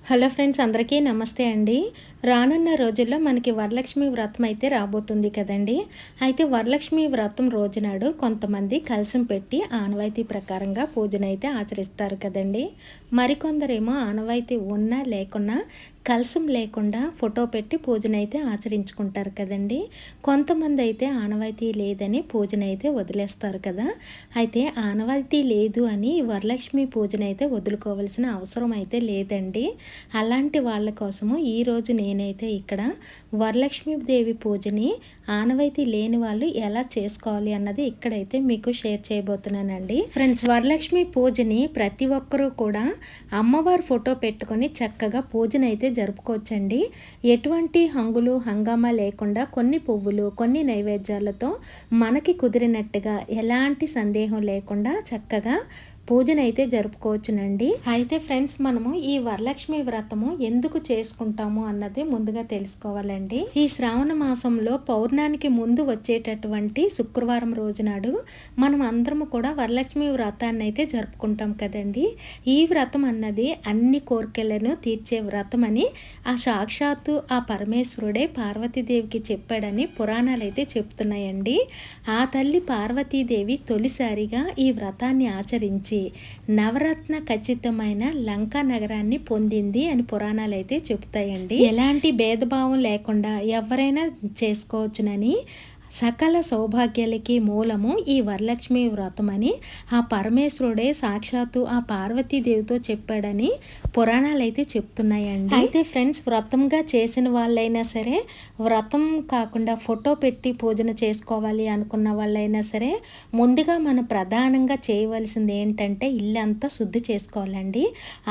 Hello friends, అందరికీ నమస్తే అండి. రానున్న రోజుల్లో మనకి వరలక్ష్మి వ్రతం అయితే రాబోతుంది కదండి. అయితే వరలక్ష్మి వ్రతం రోజునాడు కొంతమంది కలశం పెట్టి ఆనవాయితీ ప్రకారంగా పూజనైతే ఆచరిస్తారు కదండి. మరికొందరేమో ఆనవాయితీ ఉన్నా లేకున్నా కలశం లేకుండా ఫోటో పెట్టి పూజనైతే ఆచరించుకుంటారు కదండి. కొంతమంది అయితే ఆనవాయితీ లేదని పూజనైతే వదిలేస్తారు కదా. అయితే ఆనవాయితీ లేదు అని వరలక్ష్మి పూజనైతే వదులుకోవాల్సిన అవసరం అయితే లేదండి. అలాంటి వాళ్ళ కోసము ఈరోజు నేనైతే ఇక్కడ వరలక్ష్మీదేవి పూజని ఆనవాయితీ లేని వాళ్ళు ఎలా చేసుకోవాలి అన్నది ఇక్కడైతే మీకు షేర్ చేయబోతున్నానండి. ఫ్రెండ్స్, వరలక్ష్మి పూజని ప్రతి ఒక్కరూ కూడా అమ్మవారి ఫోటో పెట్టుకొని చక్కగా పూజనైతే జరుపుకోవచ్చండి. ఎటువంటి హంగులు హంగామా లేకుండా కొన్ని పువ్వులు కొన్ని నైవేద్యాలతో మనకి కుదిరినట్టుగా ఎలాంటి సందేహం లేకుండా చక్కగా పూజనైతే జరుపుకోవచ్చునండి. అయితే ఫ్రెండ్స్, మనము ఈ వరలక్ష్మి వ్రతము ఎందుకు చేసుకుంటాము అన్నది ముందుగా తెలుసుకోవాలండి. ఈ శ్రావణ మాసంలో పౌర్ణానికి ముందు వచ్చేటటువంటి శుక్రవారం రోజునాడు మనం అందరము కూడా వరలక్ష్మి వ్రతాన్ని అయితే జరుపుకుంటాం కదండి. ఈ వ్రతం అన్నది అన్ని కోరికలను తీర్చే వ్రతం అని ఆ సాక్షాత్తు ఆ పరమేశ్వరుడే పార్వతీదేవికి చెప్పాడని పురాణాలు అయితే చెప్తున్నాయండి. ఆ తల్లి పార్వతీదేవి తొలిసారిగా ఈ వ్రతాన్ని ఆచరించి నవరత్న ఖచ్చితమైన లంకా నగరాన్ని పొందింది అని పురాణాలు అయితే చెబుతాయండి. ఎలాంటి భేదభావం లేకుండా ఎవరైనా చేసుకోవచ్చునని, సకల సౌభాగ్యాలకి మూలము ఈ వరలక్ష్మి వ్రతం అని ఆ పరమేశ్వరుడే సాక్షాత్తు ఆ పార్వతీదేవితో చెప్పాడని పురాణాలు అయితే చెప్తున్నాయండి. అయితే ఫ్రెండ్స్, వ్రతంగా చేసిన వాళ్ళైనా సరే, వ్రతం కాకుండా ఫోటో పెట్టి పూజన చేసుకోవాలి అనుకున్న వాళ్ళైనా సరే, ముందుగా మనం ప్రధానంగా చేయవలసింది ఏంటంటే ఇల్లంతా శుద్ధి చేసుకోవాలండి.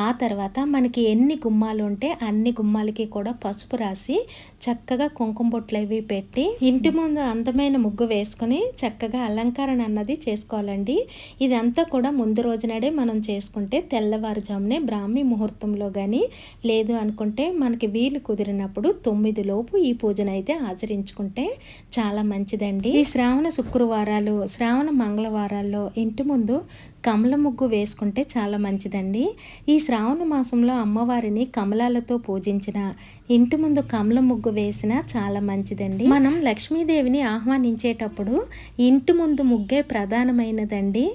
ఆ తర్వాత మనకి ఎన్ని గుమ్మాలు ఉంటే అన్ని గుమ్మాలకి కూడా పసుపు రాసి చక్కగా కుంకుమ బొట్లు అవి పెట్టి ఇంటి ముందు అందమైన ముగ్గు వేసుకొని చక్కగా అలంకరణ అన్నది చేసుకోవాలండి. ఇదంతా కూడా ముందు రోజునాడే మనం చేసుకుంటే తెల్లవారుజామునే బ్రాహ్మీ ముహూర్తంలో కానీ లేదు అనుకుంటే మనకి వీలు కుదిరినప్పుడు 9 లోపు ఈ పూజను అయితే ఆచరించుకుంటే చాలా మంచిదండి. ఈ శ్రావణ శుక్రవారాలు, శ్రావణ మంగళవారాల్లో ఇంటి ముందు కమల ముగ్గు వేసుకుంటే చాలా మంచిదండి. ఈ శ్రావణ మాసంలో అమ్మవారిని కమలాలతో పూజించిన, ఇంటి ముందు కమల ముగ్గు వేసిన చాలా మంచిదండి. మనం లక్ష్మీదేవిని ఆహ్వానించేటప్పుడు ఇంటి ముందు ముగ్గే ప్రధానమైనదండి.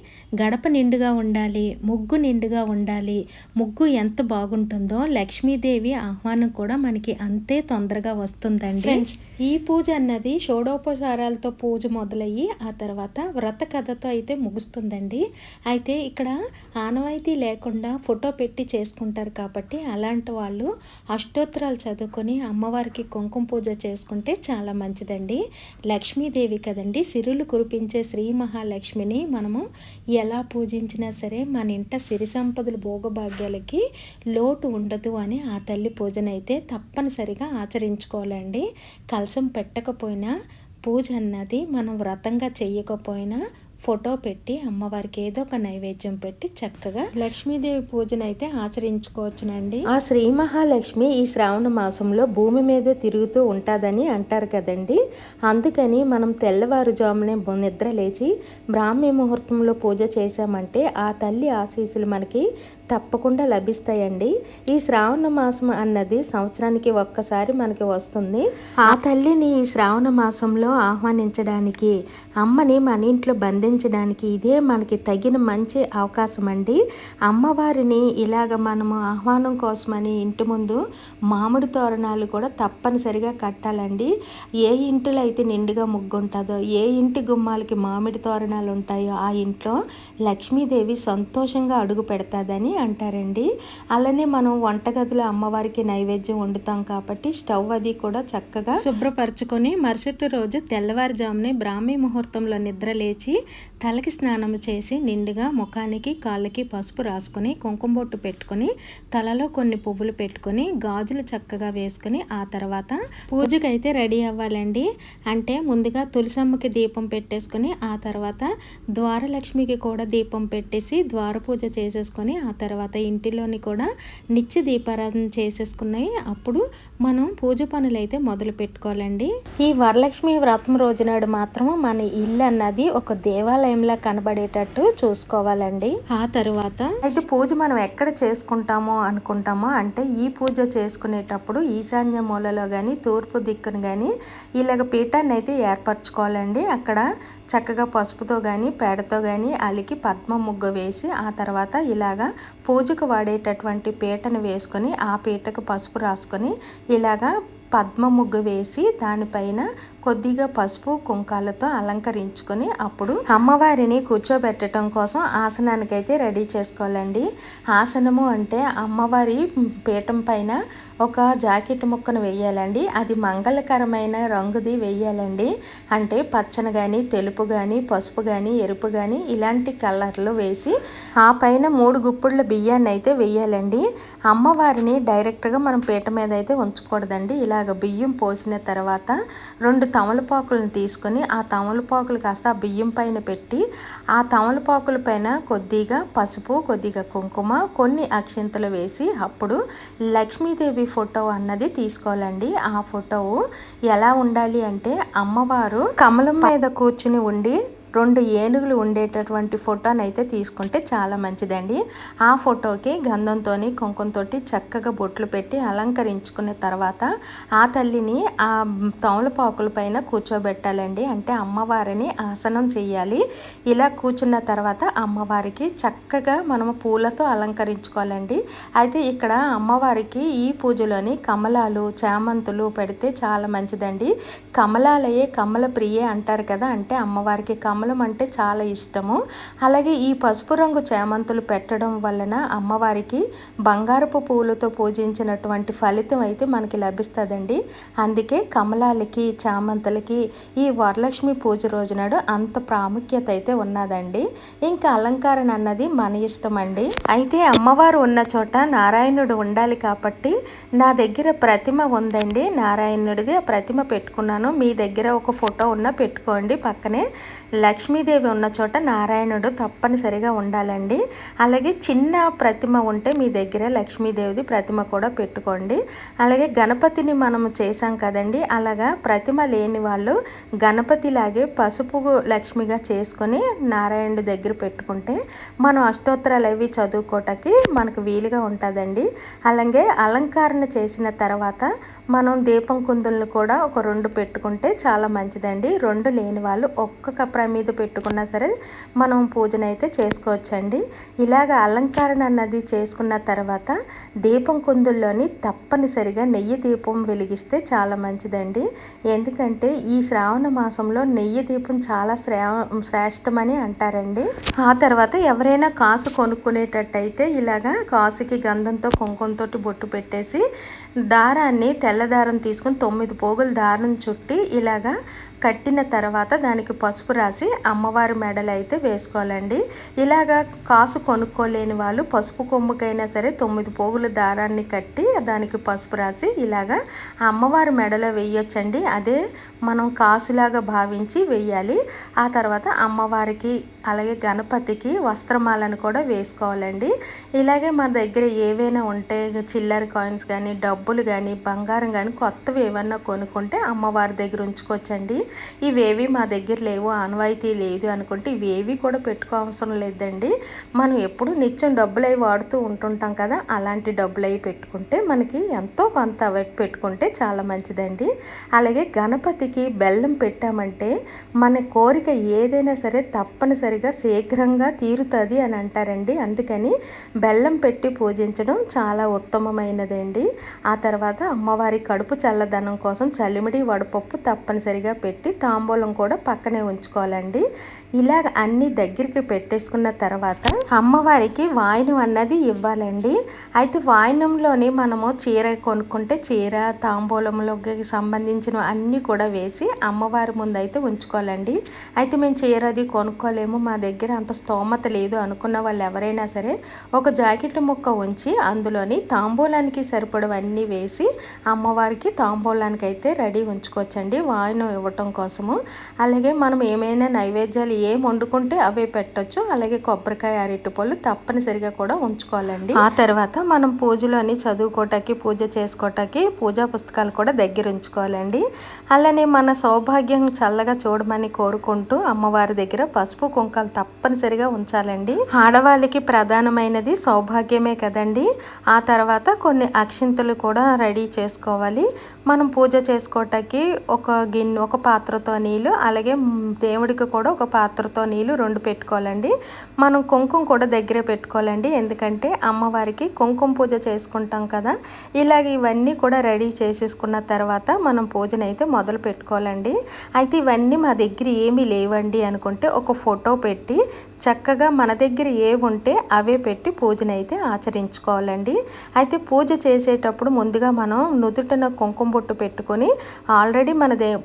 గడప నిండుగా ఉండాలి, ముగ్గు నిండుగా ఉండాలి. ముగ్గు ఎంత బాగుంటుందో లక్ష్మీదేవి ఆహ్వానం కూడా మనకి అంతే తొందరగా వస్తుందండి. ఫ్రెండ్స్, ఈ పూజ అన్నది షోడోపచారాలతో పూజ మొదలయ్యి ఆ తర్వాత వ్రత కథతో అయితే ముగుస్తుందండి. అయితే ఇక్కడ ఆనవాయితీ లేకుండా ఫోటో పెట్టి చేసుకుంటారు కాబట్టి అలాంటి వాళ్ళు అష్టోత్తరాలు చదువుకొని అమ్మవారికి కుంకుమ పూజ చేసుకుంటే చాలా మంచిదండి. లక్ష్మీదేవి కదండి, సిరులు కురిపించే శ్రీ మహాలక్ష్మిని మనము ఎలా పూజించినా సరే మన ఇంట సిరి సంపదలు భోగభాగ్యాలకి లోటు ఉండదు అని ఆ తల్లి పూజనైతే తప్పనిసరిగా ఆచరించుకోవాలండి. కలశం పెట్టకపోయినా పూజ అన్నది మనం వ్రతంగా చెయ్యకపోయినా ఫోటో పెట్టి అమ్మవారికి ఏదో ఒక నైవేద్యం పెట్టి చక్కగా లక్ష్మీదేవి పూజను అయితే ఆచరించుకోవచ్చునండి. ఆ శ్రీ మహాలక్ష్మి ఈ శ్రావణ మాసంలో భూమి మీదే తిరుగుతూ ఉంటుందని అంటారు కదండి. అందుకని మనం తెల్లవారుజామునే నిద్ర లేచి బ్రాహ్మీ ముహూర్తంలో పూజ చేశామంటే ఆ తల్లి ఆశీస్సులు మనకి తప్పకుండా లభిస్తాయండి. ఈ శ్రావణ మాసం అన్నది సంవత్సరానికి ఒక్కసారి మనకి వస్తుంది. ఆ తల్లిని ఈ శ్రావణ మాసంలో ఆహ్వానించడానికి, అమ్మని మన ఇంట్లో బంధించడానికి ఇదే మనకి తగిన మంచి అవకాశం అండి. అమ్మవారిని ఇలాగ మనము ఆహ్వానం కోసమని ఇంటి ముందు మామిడి తోరణాలు కూడా తప్పనిసరిగా కట్టాలండి. ఏ ఇంటిలో అయితే నిండుగా ముగ్గు ఉంటుందో, ఏ ఇంటి గుమ్మాలకి మామిడి తోరణాలు ఉంటాయో ఆ ఇంట్లో లక్ష్మీదేవి సంతోషంగా అడుగు పెడతాదని అంటారండి. అలానే మనం వంటగదిలో అమ్మవారికి నైవేద్యం వండుతాం కాబట్టి స్టవ్ అది కూడా చక్కగా శుభ్రపరచుకొని మరుసటి రోజు తెల్లవారుజామునే బ్రాహ్మీ ముహూర్తంలో నిద్ర లేచి తలకి స్నానం చేసి నిండుగా ముఖానికి కాళ్ళకి పసుపు రాసుకొని కుంకుమ బొట్టు పెట్టుకొని తలలో కొన్ని పువ్వులు పెట్టుకొని గాజులు చక్కగా వేసుకొని ఆ తర్వాత పూజకైతే రెడీ అవ్వాలండి. అంటే ముందుగా తులసమ్మకి దీపం పెట్టేసుకొని ఆ తర్వాత ద్వారలక్ష్మికి కూడా దీపం పెట్టేసి ద్వార పూజ చేసేసుకొని ఆ తర్వాత ఇంటిలోని కూడా నిత్య దీపారాధన చేసేసుకున్నాయి. అప్పుడు మనం పూజ పనులు అయితే మొదలు పెట్టుకోవాలండి. ఈ వరలక్ష్మి వ్రతం రోజునాడు మాత్రం మన ఇల్లు అన్నది ఒక దేవ దేవాలయంలా కనబడేటట్టు చూసుకోవాలండి. ఆ తర్వాత అయితే పూజ మనం ఎక్కడ చేసుకుంటామో అనుకుంటామో అంటే ఈ పూజ చేసుకునేటప్పుడు ఈశాన్య మూలలో కానీ తూర్పు దిక్కును కానీ ఇలాగ పీఠాన్ని అయితే ఏర్పరచుకోవాలండి. అక్కడ చక్కగా పసుపుతో కానీ పేడతో కానీ అలికి పద్మ ముగ్గు వేసి ఆ తర్వాత ఇలాగా పూజకు వాడేటటువంటి పీటను వేసుకొని ఆ పీటకు పసుపు రాసుకొని ఇలాగా పద్మ ముగ్గు వేసి దానిపైన కొద్దిగా పసుపు కుంకాలతో అలంకరించుకొని అప్పుడు అమ్మవారిని కూర్చోబెట్టడం కోసం ఆసనానికైతే రెడీ చేసుకోవాలండి. ఆసనము అంటే అమ్మవారి పీఠం పైన ఒక జాకెట్ ముక్కను వేయాలండి. అది మంగళకరమైన రంగుది వేయాలండి. అంటే పచ్చని కానీ తెలుపు కానీ పసుపు కానీ ఎరుపు కానీ ఇలాంటి కలర్లు వేసి ఆ పైన 3 గుప్పుళ్ళ బియ్యాన్ని అయితే వేయాలండి. అమ్మవారిని డైరెక్ట్గా మనం పీట మీద అయితే ఉంచకూడదండి. ఇలాగ బియ్యం పోసిన తర్వాత 2 తమలపాకులను తీసుకొని ఆ తమలపాకులు కాస్త ఆ బియ్యం పైన పెట్టి ఆ తమలపాకుల పైన కొద్దిగా పసుపు కొద్దిగా కుంకుమ కొన్ని అక్షింతలు వేసి అప్పుడు లక్ష్మీదేవి ఫోటో అన్నది తీసుకోవాలండి. ఆ ఫోటో ఎలా ఉండాలి అంటే అమ్మవారు కమలం మీద కూర్చుని ఉండి 2 ఏనుగులు ఉండేటటువంటి ఫోటోని అయితే తీసుకుంటే చాలా మంచిదండి. ఆ ఫోటోకి గంధంతో కుంకుమతో చక్కగా బొట్లు పెట్టి అలంకరించుకున్న తర్వాత ఆ తల్లిని ఆ తమలపాకుల పైన కూర్చోబెట్టాలండి. అంటే అమ్మవారిని ఆసనం చేయాలి. ఇలా కూర్చున్న తర్వాత అమ్మవారికి చక్కగా మనము పూలతో అలంకరించుకోవాలండి. అయితే ఇక్కడ అమ్మవారికి ఈ పూజలోని కమలాలు చామంతులు పెడితే చాలా మంచిదండి. కమలాలయే కమల ప్రియే అంటారు కదా, అంటే అమ్మవారికి కమలం అంటే చాలా ఇష్టము. అలాగే ఈ పసుపు రంగు చామంతులు పెట్టడం వలన అమ్మవారికి బంగారపు పూలతో పూజించినటువంటి ఫలితం అయితే మనకి లభిస్తుందండి. అందుకే కమలాలకి చామంతులకి ఈ వరలక్ష్మి పూజ రోజు నాడు అంత ప్రాముఖ్యత అయితే ఉన్నదండి. ఇంకా అలంకరణ అన్నది మన ఇష్టం అండి. అయితే అమ్మవారు ఉన్న చోట నారాయణుడు ఉండాలి కాబట్టి నా దగ్గర ప్రతిమ ఉందండి, నారాయణుడిది. ఆ ప్రతిమ పెట్టుకున్నాను. మీ దగ్గర ఒక ఫోటో ఉన్న పెట్టుకోండి. పక్కనే లక్ష్మీదేవి ఉన్న చోట నారాయణుడు తప్పనిసరిగా ఉండాలండి. అలాగే చిన్న ప్రతిమ ఉంటే మీ దగ్గర లక్ష్మీదేవిది ప్రతిమ కూడా పెట్టుకోండి. అలాగే గణపతిని మనం చేసాం కదండి, అలాగా ప్రతిమ లేని వాళ్ళు గణపతిలాగే పసుపు లక్ష్మిగా చేసుకొని నారాయణుడి దగ్గర పెట్టుకుంటే మనం అష్టోత్తరాలు అవి చదువుకోవటానికి మనకు వీలుగా ఉంటుందండి. అలాగే అలంకరణ చేసిన తర్వాత మనం దీపం కుందులను కూడా ఒక 2 పెట్టుకుంటే చాలా మంచిదండి. 2 లేని వాళ్ళు ఒక్క కప్ర మీద పెట్టుకున్నా సరే మనం పూజనైతే చేసుకోవచ్చండి. ఇలాగ అలంకరణ అన్నది చేసుకున్న తర్వాత దీపం కుందుల్లోని తప్పనిసరిగా నెయ్యి దీపం వెలిగిస్తే చాలా మంచిదండి. ఎందుకంటే ఈ శ్రావణ మాసంలో నెయ్యి దీపం చాలా శ్రేష్టమని అంటారండి. ఆ తర్వాత ఎవరైనా కాసు కొనుక్కునేటట్టయితే ఇలాగా కాసుకి గంధంతో కుంకుమతో బొట్టు పెట్టేసి దారాన్ని తెల్ల దారం తీసుకొని 9 పోగులు దారం చుట్టి ఇలాగా కట్టిన తర్వాత దానికి పసుపు రాసి అమ్మవారి మెడలు అయితే వేసుకోవాలండి. ఇలాగా కాసు కొనుక్కోలేని వాళ్ళు పసుపు కొమ్ముకైనా సరే 9 పోగుల దారాన్ని కట్టి దానికి పసుపు రాసి ఇలాగా అమ్మవారి మెడలో వేయొచ్చండి. అదే మనం కాసులాగా భావించి వేయాలి. ఆ తర్వాత అమ్మవారికి అలాగే గణపతికి వస్త్రమాలను కూడా వేసుకోవాలండి. ఇలాగే మన దగ్గర ఏవైనా ఉంటే చిల్లర కాయిన్స్ కానీ డబ్బులు కానీ బంగారం కానీ కొత్తవి ఏమన్నా కొనుక్కుంటే అమ్మవారి దగ్గర ఉంచుకోవచ్చండి. ఇవేవి మా దగ్గర లేవు, ఆనవాయితీ లేదు అనుకుంటే ఇవేవి కూడా పెట్టుకోవసరం లేదండి. మనం ఎప్పుడు నిత్యం డబ్బులు అవి వాడుతూ ఉంటుంటాం కదా, అలాంటి డబ్బులు అవి పెట్టుకుంటే మనకి ఎంతో కొంత పెట్టుకుంటే చాలా మంచిదండి. అలాగే గణపతికి బెల్లం పెట్టామంటే మన కోరిక ఏదైనా సరే తప్పనిసరిగా శీఘ్రంగా తీరుతుంది అని అంటారండి. అందుకని బెల్లం పెట్టి పూజించడం చాలా ఉత్తమమైనదండి. ఆ తర్వాత అమ్మవారి కడుపు చల్లదనం కోసం చల్లిమిడి వడపప్పు తప్పనిసరిగా పెట్టి తాంబూలం కూడా పక్కనే ఉంచుకోవాలండి. ఇలా అన్ని దగ్గరికి పెట్టేసుకున్న తర్వాత అమ్మవారికి వాయనం అన్నది ఇవ్వాలండి. అయితే వాయనంలోని మనము చీర కొనుక్కుంటే చీర తాంబూలంలోకి సంబంధించిన అన్నీ కూడా వేసి అమ్మవారి ముందు అయితే ఉంచుకోవాలండి. అయితే మేము చీర అది కొనుక్కోలేము, మా దగ్గర అంత స్తోమత లేదు అనుకున్న వాళ్ళు ఎవరైనా సరే ఒక జాకెట్ ముక్క ఉంచి అందులోని తాంబూలానికి సరిపడవన్నీ వేసి అమ్మవారికి తాంబూలానికి అయితే రెడీ ఉంచుకోవచ్చండి వాయనం ఇవ్వటం కోసము. అలాగే మనం ఏమైనా నైవేద్యాలు ఏం వండుకుంటే అవే పెట్టొచ్చు. అలాగే కొబ్బరికాయ, అరటిపళ్ళు తప్పనిసరిగా కూడా ఉంచుకోవాలండి. ఆ తర్వాత మనం పూజలు అని చదువుకోవటానికి, పూజ చేసుకోవటానికి పూజా పుస్తకాలు కూడా దగ్గర ఉంచుకోవాలండి. అలానే మన సౌభాగ్యం చల్లగా చూడమని కోరుకుంటూ అమ్మవారి దగ్గర పసుపు కుంకాలు తప్పనిసరిగా ఉంచాలండి. ఆడవాళ్ళకి ప్రధానమైనది సౌభాగ్యమే కదండి. ఆ తర్వాత కొన్ని అక్షింతలు కూడా రెడీ చేసుకోవాలి. మనం పూజ చేసుకోవటానికి ఒక పాత్రతో నీళ్ళు, అలాగే దేవుడికి కూడా ఒక పాత్రతో నీళ్ళు 2 పెట్టుకోవాలండి. మనం కుంకుమ కూడా దగ్గరే పెట్టుకోవాలండి. ఎందుకంటే అమ్మవారికి కుంకుమ పూజ చేసుకుంటాం కదా. ఇలాగ ఇవన్నీ కూడా రెడీ చేసేసుకున్న తర్వాత మనం పూజనైతే మొదలు పెట్టుకోవాలండి. అయితే ఇవన్నీ మా దగ్గర ఏమీ లేవండి అనుకుంటే ఒక ఫోటో పెట్టి చక్కగా మన దగ్గర ఏవి ఉంటే అవే పెట్టి పూజనైతే ఆచరించుకోవాలండి. అయితే పూజ చేసేటప్పుడు ముందుగా మనం నుదుటిన కుంకుమ బొట్టు పెట్టుకొని, ఆల్రెడీ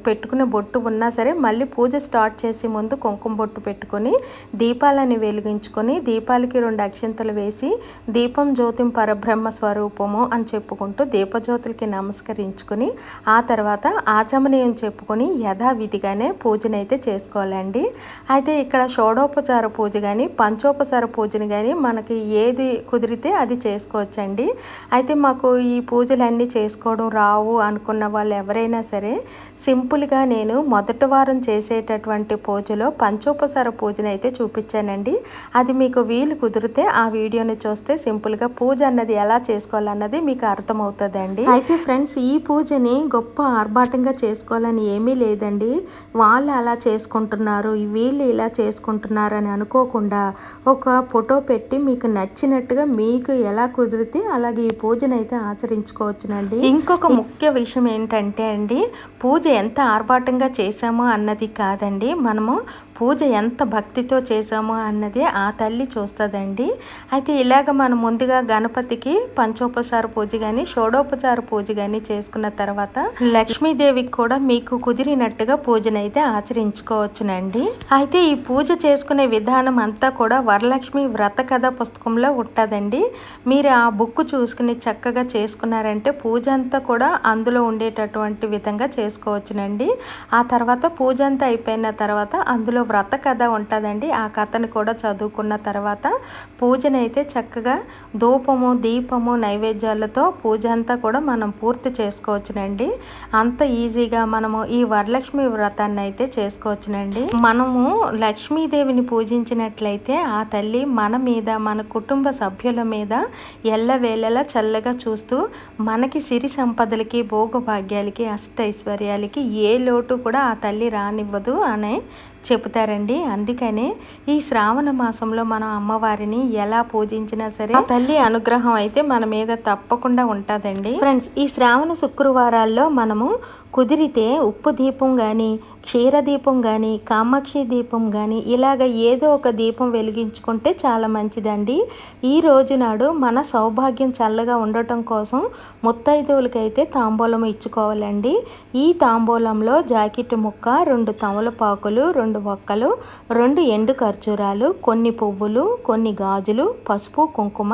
పెట్టుకునే బొట్టు ఉన్నా సరే మళ్ళీ పూజ స్టార్ట్ చేసే ముందు కుంకుమ బొట్టు పెట్టుకొని దీపాలని వెలిగించుకొని, దీపాలకి 2 అక్షింతలు వేసి దీపం జ్యోతిం పరబ్రహ్మ స్వరూపము అని చెప్పుకుంటూ దీపజ్యోతులకి నమస్కరించుకొని ఆ తర్వాత ఆచమనీయం చెప్పుకొని యథావిధిగానే పూజనైతే చేసుకోవాలండి. అయితే ఇక్కడ షోడోపచార పూజ కానీ పంచోపచార పూజను కానీ మనకి ఏది కుదిరితే అది చేసుకోవచ్చండి. అయితే మాకు ఈ పూజలన్నీ చేసుకోవడం రావు అనుకున్న వాళ్ళు ఎవరైనా సరే సింపుల్గా నేను మొదటి వారం చేసేటటువంటి పూజలో పంచోపచార పూజను అయితే చూపించానండి. అది మీకు వీలు కుదిరితే ఆ వీడియోని చూస్తే సింపుల్గా పూజ అన్నది ఎలా చేసుకోవాలన్నది మీకు అర్థమవుతుందండి. అయితే ఫ్రెండ్స్, ఈ పూజని గొప్ప ఆర్భాటంగా చేసుకోవాలని ఏమీ లేదండి. వాళ్ళు అలా చేసుకుంటున్నారు, వీళ్ళు ఇలా చేసుకుంటున్నారు అని అనుకోకుండా ఒక ఫోటో పెట్టి మీకు నచ్చినట్టుగా మీకు ఎలా కుదిరితే అలాగే ఈ పూజను అయితే ఆచరించుకోవచ్చునండి. ఇంకొక ముఖ్య విషయం ఏంటంటే అండి, పూజ ఎంత ఆర్భాటంగా చేసామో అన్నది కాదండి, మనము పూజ ఎంత భక్తితో చేసామో అన్నది ఆ తల్లి చూస్తుందండి. అయితే ఇలాగ మనం ముందుగా గణపతికి పంచోపచార పూజ కానీ షోడోపచార పూజ కానీ చేసుకున్న తర్వాత లక్ష్మీదేవికి కూడా మీకు కుదిరినట్టుగా పూజనైతే ఆచరించుకోవచ్చునండి. అయితే ఈ పూజ చేసుకునే విధానం అంతా కూడా వరలక్ష్మి వ్రత కథ పుస్తకంలో ఉంటుందండి. మీరు ఆ బుక్ చూసుకుని చక్కగా చేసుకున్నారంటే పూజ అంతా కూడా అందులో ఉండేటటువంటి విధంగా చేసుకోవచ్చునండి. ఆ తర్వాత పూజ అంతా అయిపోయిన తర్వాత అందులో వ్రత కథ ఉంటుందండి. ఆ కథను కూడా చదువుకున్న తర్వాత పూజనైతే చక్కగా ధూపము, దీపము, నైవేద్యాలతో పూజ అంతా కూడా మనం పూర్తి చేసుకోవచ్చునండి. అంత ఈజీగా మనము ఈ వరలక్ష్మి వ్రతాన్ని అయితే చేసుకోవచ్చునండి. మనము లక్ష్మీదేవిని పూజించినట్లయితే ఆ తల్లి మన మీద, మన కుటుంబ సభ్యుల మీద ఎల్లవేళలా చల్లగా చూస్తూ మనకి సిరి సంపదలకి, భోగభాగ్యాలకి, అష్టైశ్వర్యాలకి ఏ లోటు కూడా ఆ తల్లి రానివ్వదు అనే చెబుతారండి. అందుకనే ఈ శ్రావణ మాసంలో మనం అమ్మవారిని ఎలా పూజించినా సరే ఆ తల్లి అనుగ్రహం అయితే మన మీద తప్పకుండా ఉంటుందండి. ఫ్రెండ్స్, ఈ శ్రావణ శుక్రవారాల్లో మనము కుదిరితే ఉప్పు దీపం కానీ, క్షీరదీపం కానీ, కామాక్షి దీపం కానీ ఇలాగ ఏదో ఒక దీపం వెలిగించుకుంటే చాలా మంచిదండి. ఈ రోజు నాడు మన సౌభాగ్యం చల్లగా ఉండటం కోసం ముత్తైదువులకైతే తాంబూలం ఇచ్చుకోవాలండి. ఈ తాంబూలంలో జాకెట్ ముక్క, 2 తమలపాకులు, 2 వక్కలు, 2 ఎండు ఖర్జూరాలు, కొన్ని పువ్వులు, కొన్ని గాజులు, పసుపు, కుంకుమ,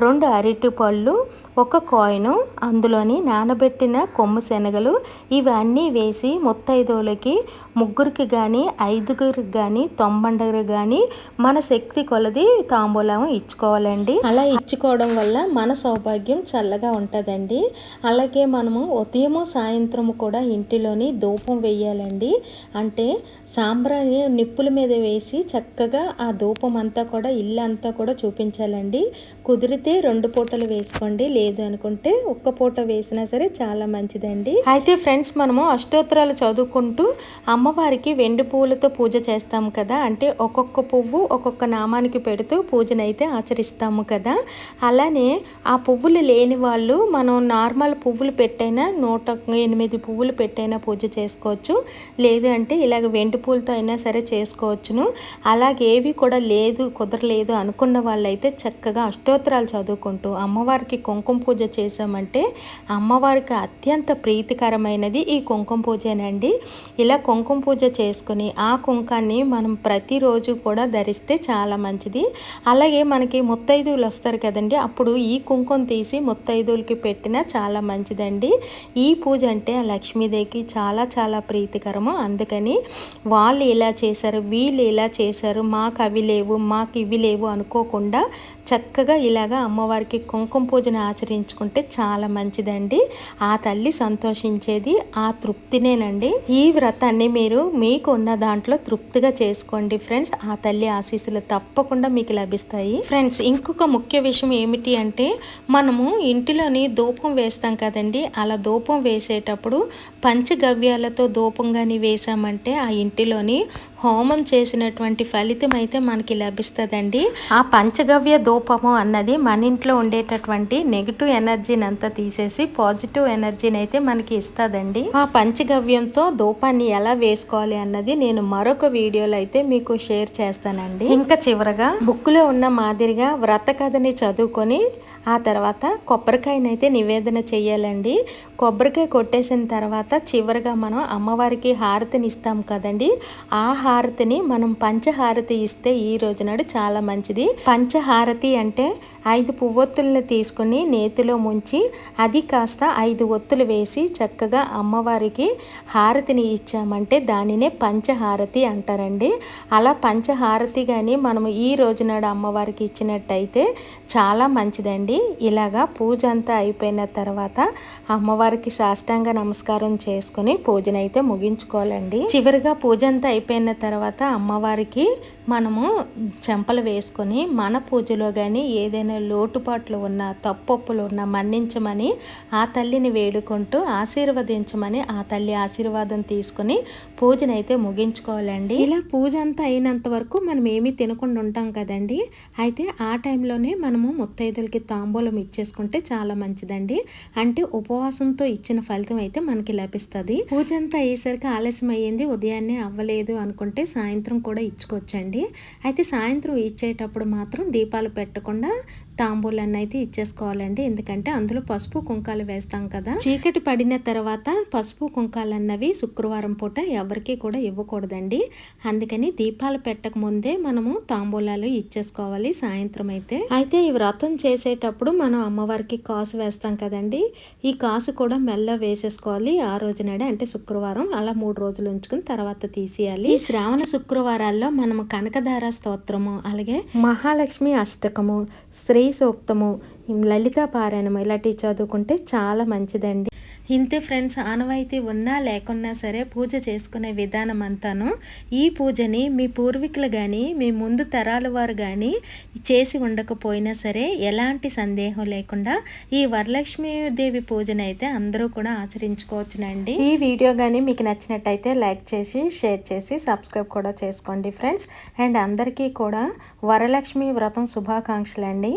2 అరటిపళ్ళు, 1 కాయిను, అందులోని నానబెట్టిన కొమ్ము శనగలు ఇవన్నీ వేసి ముత్తైదువులకి 3 కానీ 5 కానీ 90 కానీ మన శక్తి కొలది తాంబూలం ఇచ్చుకోవాలండి. అలా ఇచ్చుకోవడం వల్ల మన సౌభాగ్యం చల్లగా ఉంటుందండి. అలాగే మనము ఉదయము సాయంత్రము కూడా ఇంటిలోని ధూపం వేయాలండి. అంటే సాంబ్రాణి నిప్పుల మీద వేసి చక్కగా ఆ ధూపం అంతా కూడా ఇల్లు అంతా కూడా చూపించాలండి. కుదిరితే 2 పూటలు వేసుకోండి, లేదు అనుకుంటే 1 పూట వేసినా సరే చాలా మంచిదండి. అయితే ఫ్రెండ్స్, మనము అష్టోత్తరాలు చదువుకుంటూ అమ్మవారికి వెండి పువ్వులతో పూజ చేస్తాము కదా. అంటే ఒక్కొక్క పువ్వు ఒక్కొక్క నామానికి పెడుతూ పూజనైతే ఆచరిస్తాము కదా. అలానే ఆ పువ్వులు లేని వాళ్ళు మనం నార్మల్ పువ్వులు పెట్టైనా 108 పువ్వులు పెట్టైనా పూజ చేసుకోవచ్చు. లేదు అంటే ఇలాగ వెండి పువ్వులతో అయినా సరే చేసుకోవచ్చును. అలాగేవి కూడా కుదరలేదు అనుకున్న వాళ్ళైతే చక్కగా అష్టోత్తరాలు చదువుకుంటూ అమ్మవారికి కుంకుమ కుంకుమ పూజ చేసామంటే అమ్మవారికి అత్యంత ప్రీతికరమైనది ఈ కుంకుమ పూజేనండి. ఇలా కుంకుమ పూజ చేసుకుని ఆ కుంకాన్ని మనం ప్రతిరోజు కూడా ధరిస్తే చాలా మంచిది. అలాగే మనకి ముత్తైదువులు వస్తారు కదండి, అప్పుడు ఈ కుంకుమ తీసి ముత్తైదువులకి పెట్టినా చాలా మంచిదండి. ఈ పూజ అంటే ఆ లక్ష్మీదేవికి చాలా చాలా ప్రీతికరము. అందుకని వాళ్ళు ఇలా చేశారు, వీళ్ళు ఇలా చేశారు, మాకు అవి లేవు, మాకు ఇవి లేవు అనుకోకుండా చక్కగా ఇలాగా అమ్మవారికి కుంకుమ పూజను ఆచరించుకుంటే చాలా మంచిదండి. ఆ తల్లి సంతోషించేది ఆ తృప్తినేనండి. ఈ వ్రతాన్ని మీరు మీకు ఉన్న దాంట్లో తృప్తిగా చేసుకోండి ఫ్రెండ్స్. ఆ తల్లి ఆశీస్సులు తప్పకుండా మీకు లభిస్తాయి ఫ్రెండ్స్. ఇంకొక ముఖ్య విషయం ఏమిటి అంటే, మనము ఇంటిలోని ధూపం వేస్తాం కదండి, అలా ధూపం వేసేటప్పుడు పంచగవ్యాలతో ధూపం కానీ వేసామంటే ఆ ఇంటిలోని హోమం చేసినటువంటి ఫలితం అయితే మనకి లభిస్తుందండి. ఆ పంచగవ్య ధూపము అన్నది మన ఇంట్లో ఉండేటటువంటి నెగిటివ్ ఎనర్జీని అంతా తీసేసి పాజిటివ్ ఎనర్జీని అయితే మనకి ఇస్తుందండి. ఆ పంచగవ్యంతో ధూపాన్ని ఎలా వేసుకోవాలి అన్నది నేను మరొక వీడియోలో అయితే మీకు షేర్ చేస్తానండి. ఇంకా చివరగా బుక్లో ఉన్న మాదిరిగా వ్రత కథని చదువుకొని ఆ తర్వాత కొబ్బరికాయనైతే నివేదన చేయాలండి. కొబ్బరికాయ కొట్టేసిన తర్వాత చివరిగా మనం అమ్మవారికి హారతిని ఇస్తాం కదండి, ఆ హారతిని మనం పంచహారతి ఇస్తే ఈ రోజు నాడు చాలా మంచిది. పంచహారతి అంటే 5 పువ్వొత్తులను తీసుకొని నేతిలో ముంచి అది కాస్త 5 ఒత్తులు వేసి చక్కగా అమ్మవారికి హారతిని ఇచ్చామంటే దానినే పంచహారతి అంటారండి. అలా పంచహారతి కానీ మనము ఈ రోజు నాడు అమ్మవారికి ఇచ్చినట్టయితే చాలా మంచిదండి. ఇలాగా పూజ అంతా అయిపోయిన తర్వాత అమ్మవారికి సాష్టాంగ నమస్కారం చేసుకుని పూజనైతే ముగించుకోవాలండి. చివరిగా పూజ అంతా అయిపోయిన తర్వాత అమ్మవారికి మనము చెంపలు వేసుకొని మన పూజలో కానీ ఏదైనా లోటుపాట్లు ఉన్నా తప్పొప్పులు ఉన్నా మన్నించమని ఆ తల్లిని వేడుకుంటూ ఆశీర్వదించమని ఆ తల్లి ఆశీర్వాదం తీసుకుని పూజనైతే ముగించుకోవాలండి. ఇలా పూజ అంతా అయినంత వరకు మనం ఏమీ తినకుండా ఉంటాం కదండి, అయితే ఆ టైంలోనే మనము ముత్తైదులకి తాంబూలం ఇచ్చేసుకుంటే చాలా మంచిదండి. అంటే ఉపవాసంతో ఇచ్చిన ఫలితం అయితే మనకి లభిస్తుంది. పూజ అంతా అయ్యేసరికి ఆలస్యం అయ్యింది, ఉదయాన్నే అవ్వలేదు అనుకుంటే సాయంత్రం కూడా ఇచ్చుకోవచ్చండి. అయితే సాయంత్రం ఇచ్చేటప్పుడు మాత్రం దీపాలు పెట్టకుండా తాంబూలాన్ని అయితే ఇచ్చేసుకోవాలండి. ఎందుకంటే అందులో పసుపు కుంకాలు వేస్తాం కదా, చీకటి పడిన తర్వాత పసుపు కుంకాలు అన్నవి శుక్రవారం పూట ఎవరికి కూడా ఇవ్వకూడదండి. అందుకని దీపాలు పెట్టక ముందే మనము తాంబూలాలు ఇచ్చేసుకోవాలి సాయంత్రం అయితే ఈ వ్రతం చేసేటప్పుడు మనం అమ్మవారికి కాసు వేస్తాం కదండి, ఈ కాసు కూడా మెల్ల వేసేసుకోవాలి ఆ రోజు నాడే, అంటే శుక్రవారం. అలా 3 రోజులు ఉంచుకుని తర్వాత తీసేయాలి. ఈ శ్రావణ శుక్రవారాల్లో మనము కనకధార స్తోత్రము, అలాగే మహాలక్ష్మి అష్టకము, శ్రీ సూక్తము, లలితా పారాయణము ఇలాంటివి చదువుకుంటే చాలా మంచిదండి. ఇంతే ఫ్రెండ్స్, ఆనవాయితీ ఉన్నా లేకున్నా సరే పూజ చేసుకునే విధానం అంతాను ఈ పూజని మీ పూర్వీకులు కానీ మీ ముందు తరాల వారు కానీ చేసి ఉండకపోయినా సరే ఎలాంటి సందేహం లేకుండా ఈ వరలక్ష్మీదేవి పూజను అయితే అందరూ కూడా ఆచరించుకోవచ్చునండి. ఈ వీడియో కానీ మీకు నచ్చినట్టయితే లైక్ చేసి షేర్ చేసి సబ్స్క్రైబ్ కూడా చేసుకోండి ఫ్రెండ్స్. అండ్ అందరికీ కూడా వరలక్ష్మి వ్రతం శుభాకాంక్షలు అండి.